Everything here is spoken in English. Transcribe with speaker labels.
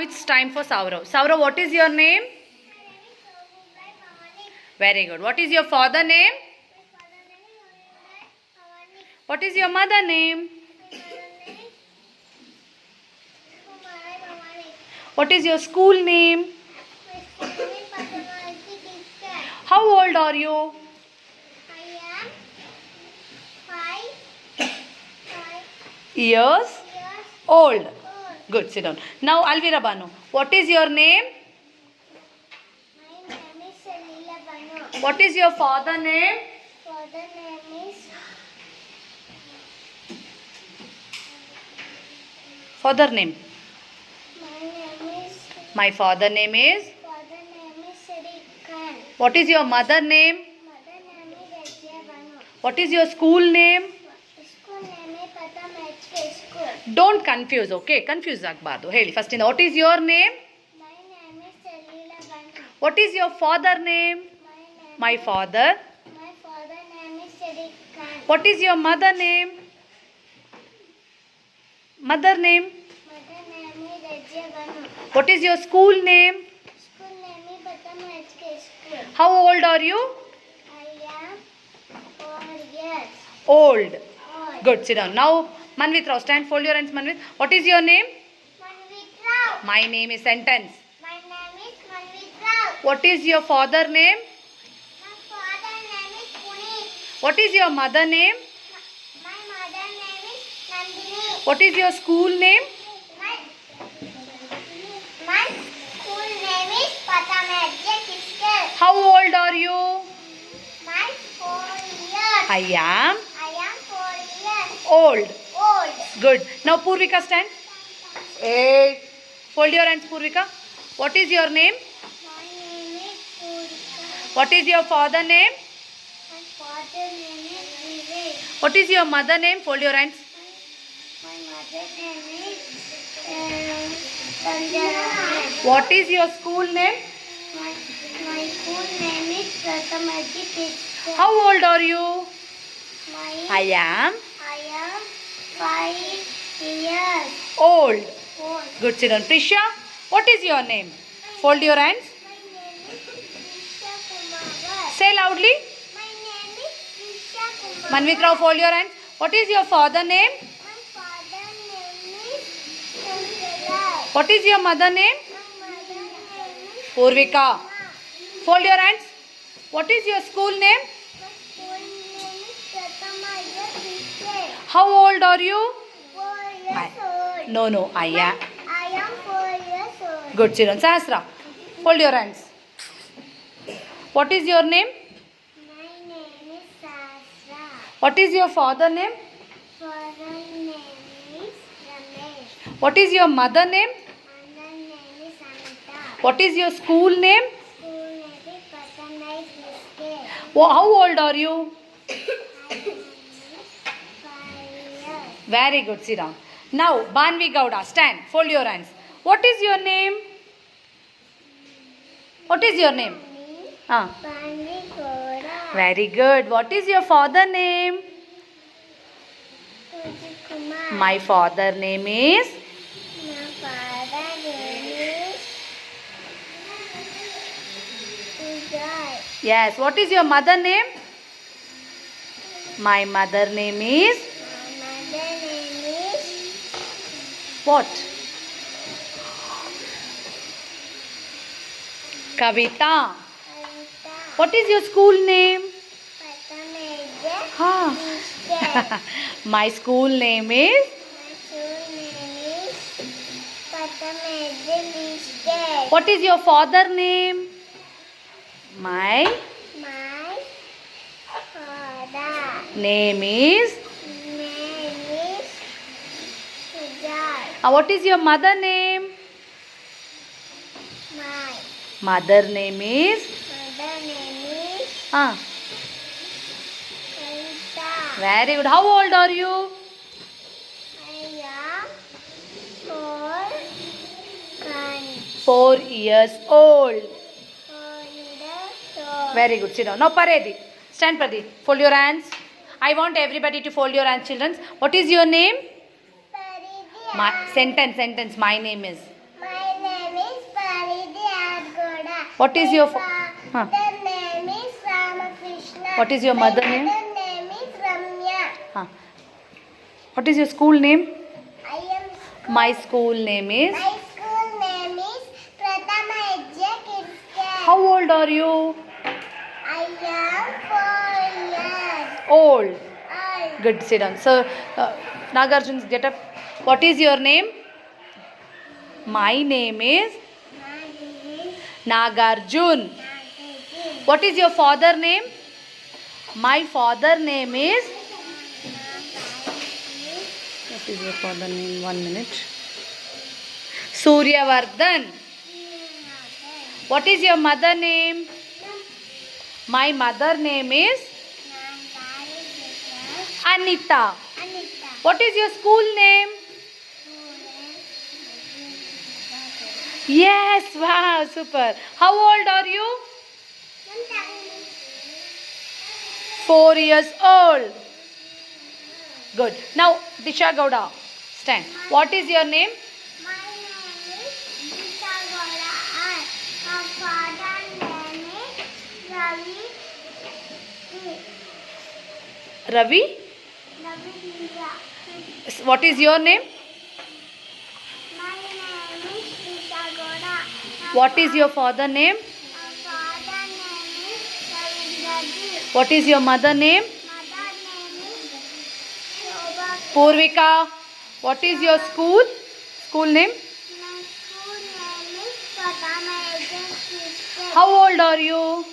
Speaker 1: it's time for Saurav. Saurav, what is your name? Very good. What is your father name? What is your mother name? What is your school name? How old are you? Years old. Good, sit down. Now, Alvira Banu, what is your name?
Speaker 2: My name is Salila Banu.
Speaker 1: What is your father name?
Speaker 2: Father name is
Speaker 1: Father name.
Speaker 2: My
Speaker 1: father name is
Speaker 2: Sadiq Khan.
Speaker 1: What is your mother name?
Speaker 2: Mother name is Rajya Banu.
Speaker 1: What is your school name?
Speaker 2: School name is Patam HK School.
Speaker 1: Don't confuse, okay? Confuse agbardu. Heli first what is your name?
Speaker 2: My name is Salila Banu.
Speaker 1: What is your father name? My father.
Speaker 2: My father name is Sadiq Khan.
Speaker 1: What is your mother name? Mother name.
Speaker 2: Mother name is Rajya Banu.
Speaker 1: What is your school name?
Speaker 2: School name is Patam HK School.
Speaker 1: How old are you?
Speaker 2: I am 4 years
Speaker 1: Old.
Speaker 2: old.
Speaker 1: Good, sit down. Now, Manvit Rao, stand, fold your hands, Manvit. What is your name?
Speaker 2: Manvit Rao.
Speaker 1: My name is Sentence.
Speaker 2: My name is Manvit Rao.
Speaker 1: What is your father name?
Speaker 2: My father name is Puneet.
Speaker 1: What is your mother name?
Speaker 2: My mother name is Nandini.
Speaker 1: What is your school name?
Speaker 2: My school name is Patamadya Kiskar.
Speaker 1: How old are you?
Speaker 2: My 4 years.
Speaker 1: I am
Speaker 2: I am 4 years
Speaker 1: old.
Speaker 2: old.
Speaker 1: Good. Now, Purvika, stand. Hey. Fold your hands, Purvika. What is your name?
Speaker 2: My name is Purika.
Speaker 1: What is your father name?
Speaker 2: My father name is Vivek.
Speaker 1: What is your mother name? Fold your hands.
Speaker 2: My mother name is Sanjana.
Speaker 1: What is your school name?
Speaker 2: My school name is Patamadya Kiskar.
Speaker 1: How old are you? I am
Speaker 2: I am 5 years
Speaker 1: old.
Speaker 2: old.
Speaker 1: Good, sit down. Prisha, what is your name? Fold your hands.
Speaker 2: My name is Prisha Kumar.
Speaker 1: Say loudly.
Speaker 2: My name is Prisha Kumar.
Speaker 1: Manvit Rao, fold your hands. What is your father name?
Speaker 2: My father name is Chandralal.
Speaker 1: What is your mother name?
Speaker 2: My mother name is
Speaker 1: Purvika.
Speaker 2: Ma.
Speaker 1: Fold your hands. What is your school name?
Speaker 2: My school name is Prathamadya Kiskar.
Speaker 1: How old are you?
Speaker 2: 4 years old.
Speaker 1: No, I am.
Speaker 2: I am 4 years old.
Speaker 1: Good, children. Sahasra, fold your hands. What is your name?
Speaker 2: My name is Sasra.
Speaker 1: What is your father name?
Speaker 2: Father name is Ramesh.
Speaker 1: What is your mother name?
Speaker 2: Mother name is Anita.
Speaker 1: What is your school name?
Speaker 2: School name is Patanai Kiskar.
Speaker 1: How old are you?
Speaker 2: I am 5 years.
Speaker 1: Very good, sit down. Now, Banvi Gowda, stand, fold your hands. What is your name? What is your name?
Speaker 2: Bandi Gora.
Speaker 1: Very good. What is your father name?
Speaker 2: Puji Kumar.
Speaker 1: My father name is
Speaker 2: My father name is Ujai.
Speaker 1: Yes. What is your mother name? My mother name is
Speaker 2: My mother name is
Speaker 1: what? Kavita.
Speaker 2: Anita.
Speaker 1: What is your school name?
Speaker 2: Patamadya
Speaker 1: Huh.
Speaker 2: Kiskar.
Speaker 1: My school name is
Speaker 2: My school name is Patamadya Kiskar.
Speaker 1: What is your father name? My
Speaker 2: My father
Speaker 1: name is
Speaker 2: name is Ujai.
Speaker 1: What is your mother name?
Speaker 2: My
Speaker 1: Mother name is
Speaker 2: mother name is
Speaker 1: Ah.
Speaker 2: Anita.
Speaker 1: Very good. How old are you?
Speaker 2: I am 4
Speaker 1: 4 years old.
Speaker 2: 4 years old.
Speaker 1: Very good. Sit down. Now Paredi. Stand Paredi. Fold your hands. I want everybody to fold your hands, children. What is your name?
Speaker 2: Paridi.
Speaker 1: Sentence. My name is.
Speaker 2: My name
Speaker 1: What is your huh.
Speaker 2: Father name is Ramakrishna.
Speaker 1: What is your mother name?
Speaker 2: Mother name is Ramya.
Speaker 1: Huh. What is your school name?
Speaker 2: I am.
Speaker 1: My school name is.
Speaker 2: My school name is Prathama Vidya Kids Care.
Speaker 1: How old are you?
Speaker 2: I am 4 years
Speaker 1: Old.
Speaker 2: old.
Speaker 1: Good, sit down. So, Nagarjun, get up. What is your name? My name is
Speaker 2: My name is
Speaker 1: Nagarjun.
Speaker 2: Nagarjun.
Speaker 1: What is your father name? My father name is. What is your father name? 1 minute. Suryavardhan. What is your mother name? My mother name is Anita.
Speaker 2: Anita.
Speaker 1: What is your school name? Yes, wow, super. How old are you? 4 years old. Good. Now, Disha Gowda, stand. What is your name?
Speaker 2: My name is Disha Gowda and my father's name is Ravi.
Speaker 1: Ravi.
Speaker 2: Ravi Disha.
Speaker 1: What is your name?
Speaker 2: My name is Disha Gowda.
Speaker 1: What is your father name?
Speaker 2: My father's name is Ravindraji.
Speaker 1: What is your mother name?
Speaker 2: Mother's name is Shobha.
Speaker 1: Purvika. What is your school? School name?
Speaker 2: My school name is Prathama Vidya Kids Care.
Speaker 1: How old are you?